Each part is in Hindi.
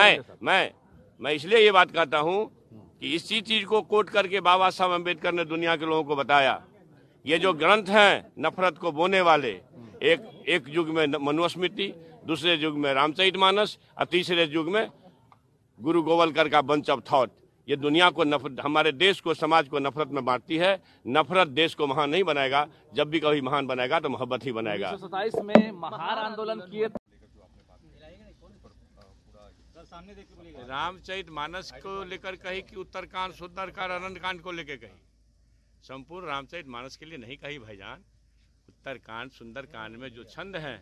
मैं इसलिए ये बात कहता हूँ कि इसी चीज को कोट करके बाबा साहब अम्बेडकर ने दुनिया के लोगों को बताया। ये जो ग्रंथ हैं नफरत को बोने वाले, एक युग में मनुस्मृति, दूसरे युग में रामचरितमानस और तीसरे युग में गुरु गोवलकर का बंच ऑफ थॉट, ये दुनिया को हमारे देश को, समाज को नफरत में बांटती है। नफरत देश को महान नहीं बनाएगा, जब भी कभी महान बनाएगा तो मोहब्बत ही बनाएगा। 1927 में महान आंदोलन किए। रामचरितमानस को लेकर कही कि उत्तरकांड, सुंदरकांड, अरण्यकांड को लेकर कही, संपूर्ण रामचरितमानस के लिए नहीं कही भाईजान। उत्तरकांड, सुंदरकांड में जो छंद हैं,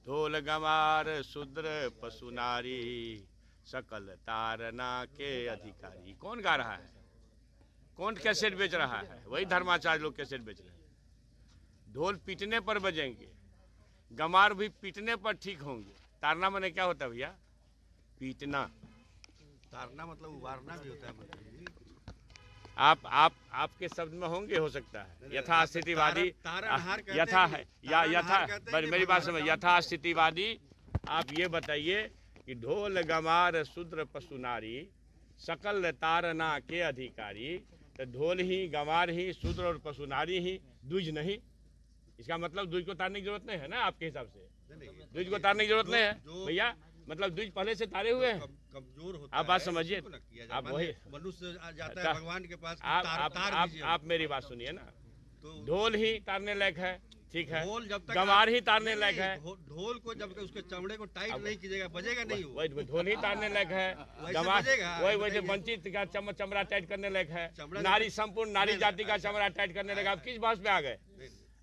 ढोल गमार शूद्र पशु नारी सकल तारना के अधिकारी, कौन गा रहा है? कौन कैसेट बेच रहा है? वही धर्माचार्य लोग कैसेट बेच रहे हैं। ढोल पीटने पर बजेंगे, गमार भी पीटने पर ठीक होंगे। तारना माने क्या होता है भैया? पीटना। तारना मतलब उबारना भी होता है। आपके शब्द में होंगे, हो सकता है यथास्थितिवादी, मेरी बात समझ, यथास्थितिवादी। आप ये बताइए कि ढोल गमार शूद्र पशु नारी सकल तारना के अधिकारी, तो ढोल ही, गमार ही, शूद्र और पशु नारी ही, द्विज नहीं। इसका मतलब द्विज को तारने की जरूरत नहीं है ना आपके हिसाब से? द्विज को तारने की जरूरत नहीं है भैया, मतलब द्विज पहले से तारे हुए हैं। कमजोर होता आप बात समझिए, आप वही मनुष्य जाता है भगवान के पास। आप मेरी बात सुनिए ना, ढोल ही तारने लायक है, ठीक है, ढोल जब तक गमार ही तारने लायक है। ढोल को जब तक उसके चमड़े को टाइट नहीं कीजिएगा बजेगा नहीं। वही ढोल ही तारने लायक है, गमार वही वैसे वंचित का चमड़ा टाइट करने लायक है, नारी, संपूर्ण नारी जाति का चमड़ा टाइट करने लायक। आप किस बहस में आ गए?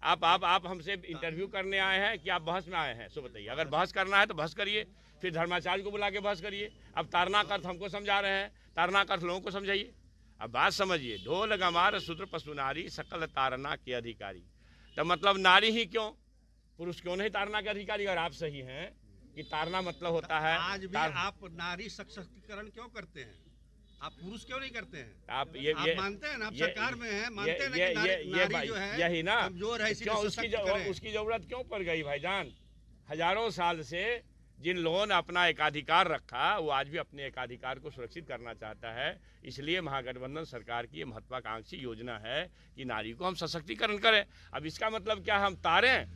आप हमसे इंटरव्यू करने आए हैं कि आप बहस में आए हैं? सो बताइए, अगर बहस करना है तो बहस करिए, फिर धर्माचार्य को बुला के बहस करिए। अब तारना का अर्थ हमको समझा रहे हैं, तारना का अर्थ लोगों को समझाइए। अब बात समझिए, ढोल गमार शूद्र पशु नारी सकल तारना के अधिकारी, तो मतलब नारी ही क्यों, पुरुष क्यों नहीं तारना के अधिकारी? अगर आप सही हैं कि तारना मतलब होता है, आज भी आप नारी सशक्तिकरण क्यों करते हैं? आप पुरुष क्यों नहीं करते हैं? आप मानते हैं ना, आप सरकार में हैं, मानते हैं ना कि नारी जो है यही ना कमजोर है, क्यों उसकी जरूरत क्यों पड़ गई भाईजान? हजारों साल से जिन लोगों ने अपना एकाधिकार रखा, वो आज भी अपने एकाधिकार को सुरक्षित करना चाहता है। इसलिए महागठबंधन सरकार की महत्वाकांक्षी योजना है कि नारी को हम सशक्तिकरण करें। अब इसका मतलब क्या हम तारें?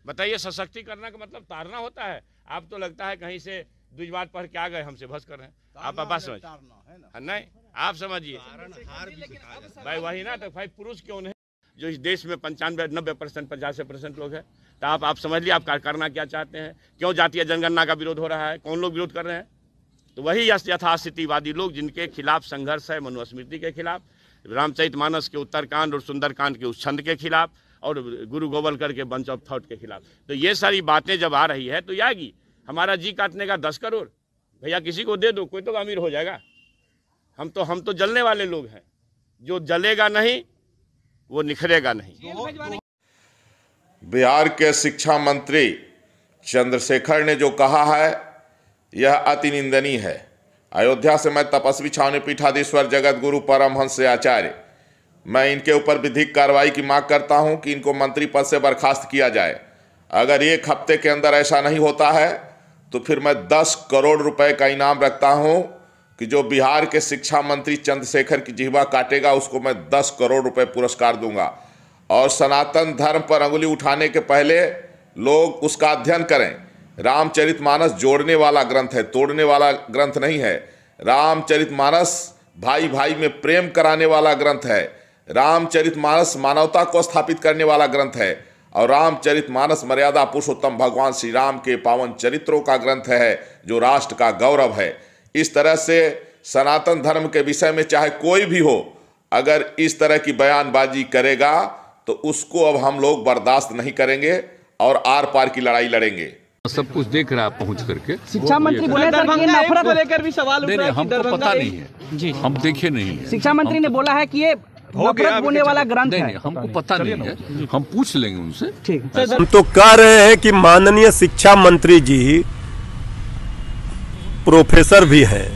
बताइए, सशक्तिकरण का मतलब तारना होता है? आप तो लगता है कहीं से द्विजवाद पढ़ के आ गए, हमसे बहस कर रहे हैं। आप बात समझ नहीं, आप समझिए भाई, वही ना। तो भाई पुरुष क्यों नहीं, जो इस देश में 95-90%, 85% लोग हैं, तो आप समझ लिया आप करना क्या चाहते हैं। क्यों जातीय जनगणना का विरोध हो रहा है? कौन लोग विरोध कर रहे हैं? तो वही यथास्थितिवादी लोग, जिनके खिलाफ संघर्ष है मनुस्मृति के खिलाफ, रामचरितमानस के उत्तरकांड और सुंदरकांड के उस छंद के खिलाफ, और गुरु गोवलकर के बंच ऑफ थॉट के खिलाफ। तो ये सारी बातें जब आ रही है तो आएगी। हमारा जी काटने का 10 करोड़ भैया किसी को दे दो, कोई तो अमीर हो जाएगा। हम तो जलने वाले लोग हैं, जो जलेगा नहीं वो निखरेगा नहीं। बिहार के शिक्षा मंत्री चंद्रशेखर ने जो कहा है यह अति निंदनीय है। अयोध्या से मैं तपस्वी छावनी पीठाधीश्वर जगत गुरु परमहंस आचार्य, मैं इनके ऊपर विधिक कार्रवाई की मांग करता हूं कि इनको मंत्री पद से बर्खास्त किया जाए। अगर 1 हफ्ते के अंदर ऐसा नहीं होता है तो फिर मैं 10 करोड़ रुपए का इनाम रखता हूं कि जो बिहार के शिक्षा मंत्री चंद्रशेखर की जिह्वा काटेगा उसको मैं 10 करोड़ रुपए पुरस्कार दूंगा। और सनातन धर्म पर अंगुली उठाने के पहले लोग उसका अध्ययन करें। रामचरितमानस जोड़ने वाला ग्रंथ है, तोड़ने वाला ग्रंथ नहीं है। रामचरितमानस भाई भाई में प्रेम कराने वाला ग्रंथ है। रामचरितमानस मानवता को स्थापित करने वाला ग्रंथ है। और रामचरितमानस मर्यादा पुरुषोत्तम भगवान श्री राम के पावन चरित्रों का ग्रंथ है, जो राष्ट्र का गौरव है। इस तरह से सनातन धर्म के विषय में चाहे कोई भी हो, अगर इस तरह की बयानबाजी करेगा तो उसको अब हम लोग बर्दाश्त नहीं करेंगे और आर पार की लड़ाई लड़ेंगे। सब कुछ देख रहा है पहुंच करके। शिक्षा मंत्री बोले नफरत को लेकर भी सवाल उठ रहा है। हमको पता नहीं है जी, हम देखे नहीं है। शिक्षा मंत्री ने बोला है कि ये नफरत बोने वाला ग्रंथ है। हमको पता नहीं है, हम पूछ लेंगे उनसे। ठीक, हम तो कह रहे हैं कि माननीय शिक्षा मंत्री जी प्रोफेसर भी हैं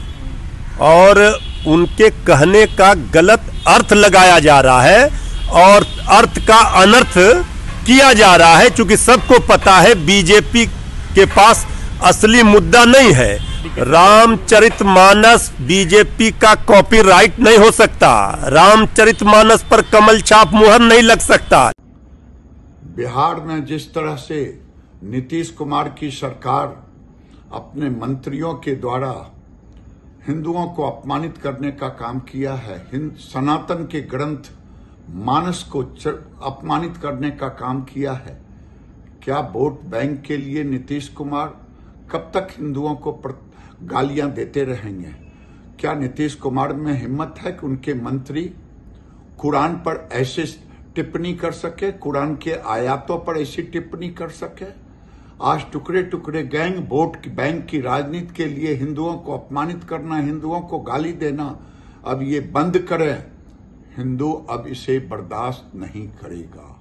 और उनके कहने का गलत अर्थ लगाया जा रहा है और अर्थ का अनर्थ किया जा रहा है। क्योंकि सबको पता है बीजेपी के पास असली मुद्दा नहीं है, रामचरितमानस बीजेपी का कॉपीराइट नहीं हो सकता। रामचरितमानस पर कमल छाप मुहर नहीं लग सकता। बिहार में जिस तरह से नीतीश कुमार की सरकार अपने मंत्रियों के द्वारा हिंदुओं को अपमानित करने का काम किया है, सनातन के ग्रंथ मानस को अपमानित करने का काम किया है, क्या वोट बैंक के लिए नीतीश कुमार कब तक हिंदुओं को गालियां देते रहेंगे? क्या नीतीश कुमार में हिम्मत है कि उनके मंत्री कुरान पर ऐसे टिप्पणी कर सके, कुरान के आयातों पर ऐसी टिप्पणी कर सके? आज टुकड़े टुकड़े गैंग वोट बैंक की राजनीति के लिए हिंदुओं को अपमानित करना, हिंदुओं को गाली देना, अब ये बंद करें। हिंदू अब इसे बर्दाश्त नहीं करेगा।